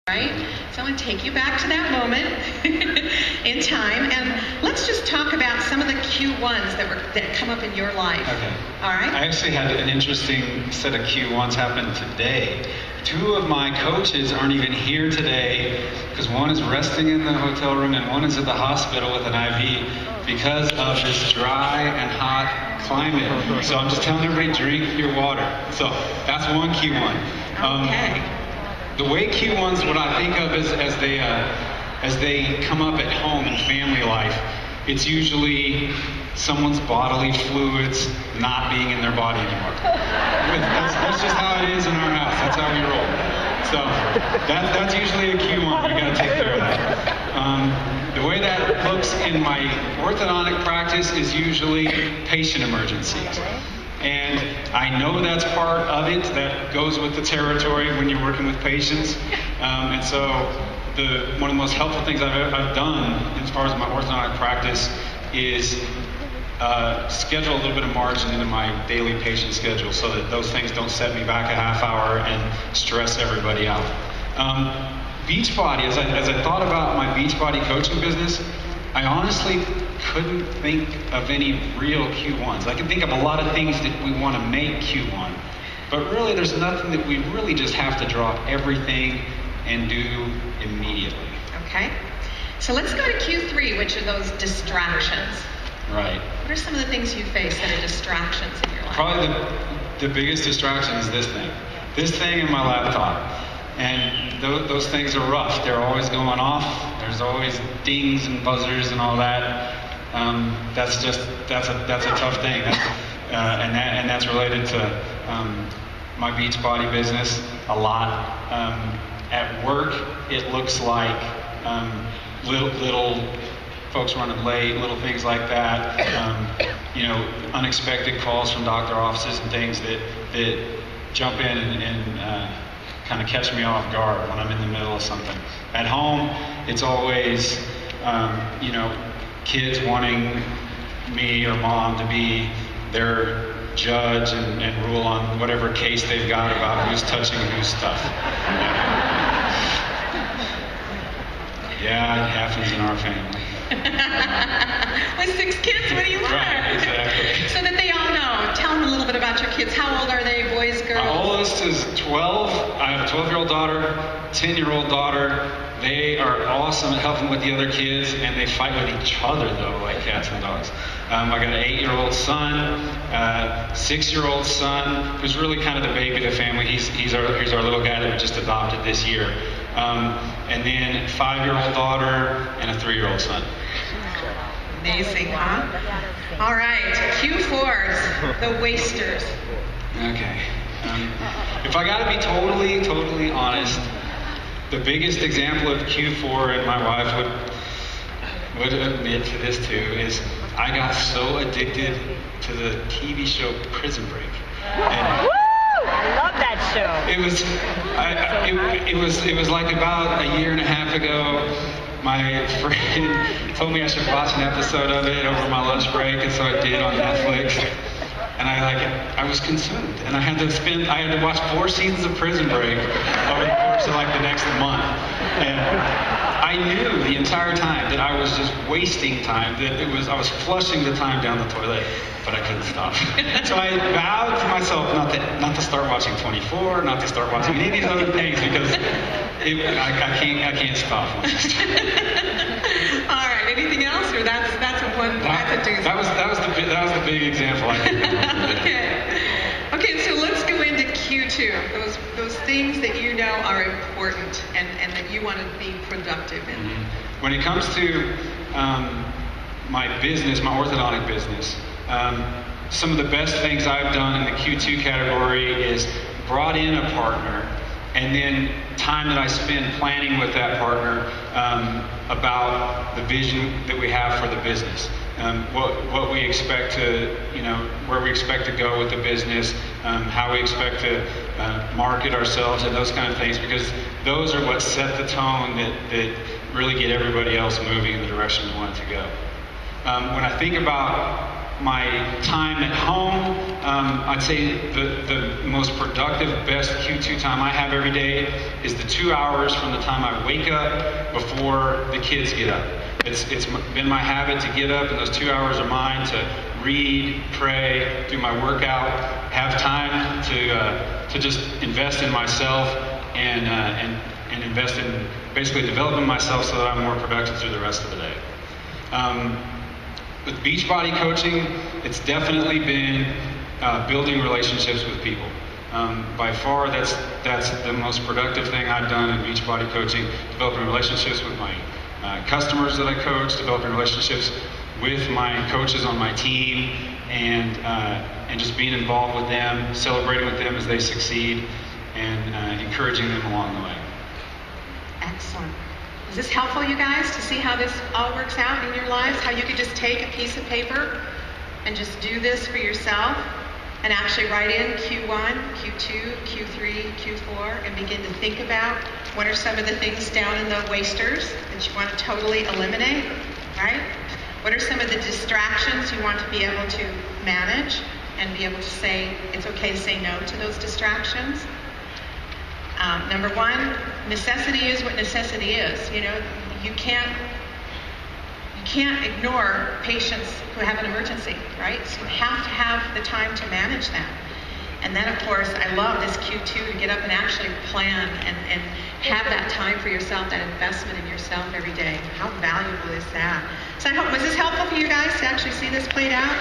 Right? So I'm going to take you back to that moment in time, and let's just talk about some of the Q1s that come up in your life. Okay. All right? I actually had an interesting set of Q1s happen today. Two of my coaches aren't even here today because one is resting in the hotel room and one is at the hospital with an IV because of this dry and hot climate. So I'm just telling everybody, drink your water. So that's one Q1. Okay. The way Q1s, what I think of is as they come up at home in family life, it's usually someone's bodily fluids not being in their body anymore. That's just how it is in our house. That's how we roll. So that's usually a Q1. You got to take care of that. The way that looks in my orthodontic practice is usually patient emergencies. And I know that's part of it, that goes with the territory when you're working with patients. And so one of the most helpful things I've done as far as my orthodontic practice is schedule a little bit of margin into my daily patient schedule so that those things don't set me back a half hour and stress everybody out. Beachbody, as I thought about my Beachbody coaching business, I honestly couldn't think of any real Q1s. I can think of a lot of things that we want to make Q1, but really there's nothing that we really just have to drop everything and do immediately. Okay. So let's go to Q3, which are those distractions. Right. What are some of the things you face that are distractions in your life? Probably the biggest distraction is this thing. This thing and my laptop. And those things are rough. They're always going off. There's always dings and buzzers and all that. That's a tough thing. And that's related to my Beachbody business a lot. At work, it looks like little folks running late, little things like that. Unexpected calls from doctor offices and things that jump in and kind of catch me off guard when I'm in the middle of something. At home, it's always, kids wanting me or mom to be their judge and rule on whatever case they've got about who's touching whose stuff. Yeah, it happens in our family. With 6 kids, what do you learn? Right, exactly. So that they all know. Tell them a little bit about your kids. How old are they, boys, girls? My oldest is 12. I have a 12-year-old daughter, 10-year-old daughter. They are awesome at helping with the other kids, and they fight with each other, though, like cats and dogs. I got an 8-year-old son, 6-year-old son, who's really kind of the baby of the family. He's our little guy that we just adopted this year. And then 5-year-old daughter and a 3-year-old son. Amazing, huh? All right, Q4s, the wasters. Okay. If I got to be totally honest, the biggest example of Q4, and my wife would admit to this too, is I got so addicted to the TV show Prison Break. And I love that show. It was like about a year and a half ago. My friend told me I should watch an episode of it over my lunch break, and so I did on Netflix. And I was consumed, and I had to watch 4 seasons of Prison Break over the course of like the next month. And I knew the entire time that I was just wasting time, I was flushing the time down the toilet, but I couldn't stop. So I vowed to myself not to start watching 24, not to start watching any of these other things because I can't stop. All right, anything else, or that's a doozy? That was the big example. Okay, so let's go into Q2. Those things that you know are important and that you want to be productive in. Mm-hmm. When it comes to my business, my orthodontic business, some of the best things I've done in the Q2 category is brought in a partner, and then time that I spend planning with that partner about the vision that we have for the business, what we expect to, where we expect to go with the business, how we expect to market ourselves and those kind of things, because those are what set the tone that really get everybody else moving in the direction we want it to go. When I think about my time at home, I'd say the most productive, best Q2 time I have every day is the 2 hours from the time I wake up before the kids get up. It's been my habit to get up, and those 2 hours are mine to read, pray, do my workout, have time to just invest in myself and invest in basically developing myself so that I'm more productive through the rest of the day. With Beachbody coaching, it's definitely been building relationships with people. By far, that's the most productive thing I've done in Beachbody coaching, developing relationships with my customers that I coach, developing relationships with my coaches on my team, and just being involved with them, celebrating with them as they succeed, and encouraging them along the way. Excellent. Is this helpful, you guys, to see how this all works out in your lives? How you could just take a piece of paper and just do this for yourself and actually write in Q1, Q2, Q3, Q4 and begin to think about what are some of the things down in the wasters that you want to totally eliminate, right? What are some of the distractions you want to be able to manage and be able to say, it's okay to say no to those distractions? Number one, necessity is what necessity is. You know, you can't ignore patients who have an emergency, right? So you have to have the time to manage that. And then, of course, I love this Q2 to get up and actually plan and have that time for yourself, that investment in yourself every day. How valuable is that? So I hope, was this helpful for you guys to actually see this played out?